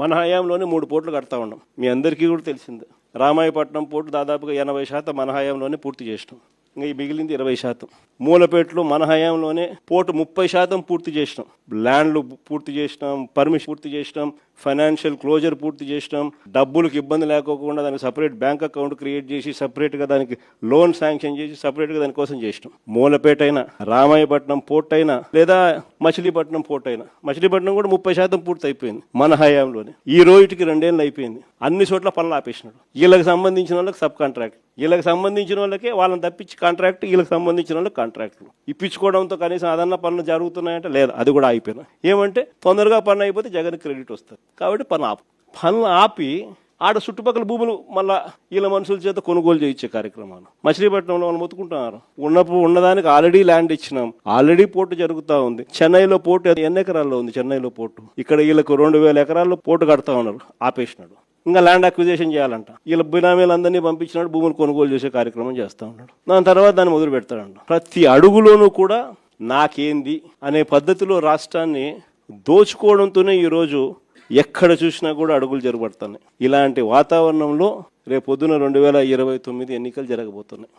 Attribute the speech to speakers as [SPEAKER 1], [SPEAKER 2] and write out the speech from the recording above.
[SPEAKER 1] మన హయాంలోనే 3 పోర్టులు కడతా ఉన్నాం. మీ అందరికీ కూడా తెలిసిందే. రామాయపట్నం పోర్టు దాదాపుగా 80% మన హయాంలోనే పూర్తి చేసినాం. ఇంకా ఈ మిగిలింది 20%. మూలపేటలో మన హయాంలోనే పోర్టు 30% పూర్తి చేసినాం. ల్యాండ్లు పూర్తి చేసినాం, పర్మిషన్ పూర్తి చేసినాం, ఫైనాన్షియల్ క్లోజర్ పూర్తి చేసినాం, డబ్బులకు ఇబ్బంది లేకోకుండా దానికి సపరేట్ బ్యాంక్ అకౌంట్ క్రియేట్ చేసి సపరేట్గా దానికి లోన్ శాంక్షన్ చేసి సపరేట్గా దానికోసం చేసినాం. మూలపేట అయినా, రామాయపట్నం పోర్ట్ అయినా, లేదా మచిలీపట్నం పోర్ట్ అయినా. మచిలీపట్నం కూడా 30% పూర్తి అయిపోయింది మన హయాంలోనే. ఈ రోజుకి 2 ఏళ్ళు అయిపోయింది. అన్ని చోట్ల పనులు ఆపేసినాడు. వీళ్ళకి సంబంధించిన వాళ్ళకి సబ్ కాంట్రాక్ట్, వీళ్ళకి సంబంధించిన వాళ్ళకే వాళ్ళని తప్పించి కాంట్రాక్ట్, వీళ్ళకి సంబంధించిన వాళ్ళకి కాంట్రాక్ట్లు ఇప్పించుకోవడంతో కనీసం అదన్న పనులు జరుగుతున్నాయంటే లేదు, అది కూడా అయిపోయినా. ఏమంటే తొందరగా పని అయిపోతే జగన్ క్రెడిట్ వస్తుంది కాబట్టి పనులు ఆపి ఆడ చుట్టుపక్కల భూములు మళ్ళా వీళ్ళ మనుషుల చేత కొనుగోలు చేయించే కార్యక్రమాలు మచిలీపట్నంలో వాళ్ళు మొత్తుకుంటున్నారు. ఉన్నదానికి ఆల్రెడీ ల్యాండ్ ఇచ్చినాం, ఆల్రెడీ పోర్టు జరుగుతూ ఉంది. చెన్నైలో పోర్టు ఎన్ని ఎకరాల్లో ఉంది? చెన్నైలో పోర్టు. ఇక్కడ వీళ్ళకు 2000 ఎకరాల్లో పోర్టు కడతా ఉన్నారు, ఆపేసినాడు. ఇంకా ల్యాండ్ అక్విజిషన్ చేయాలంట. వీళ్ళ బినామీలందరినీ పంపించినాడు, భూములు కొనుగోలు చేసే కార్యక్రమం చేస్తూ ఉన్నాడు. దాని తర్వాత దాన్ని మొదలు పెడతాడంట. ప్రతి అడుగులోనూ కూడా నాకేంది అనే పద్ధతిలో రాష్ట్రాన్ని దోచుకోవడంతోనే ఈరోజు ఎక్కడ చూసినా కూడా అడుగులు జరగబడుతున్నాయి. ఇలాంటి వాతావరణంలో రేపొద్దున 2029 ఎన్నికలు జరగబోతున్నాయి.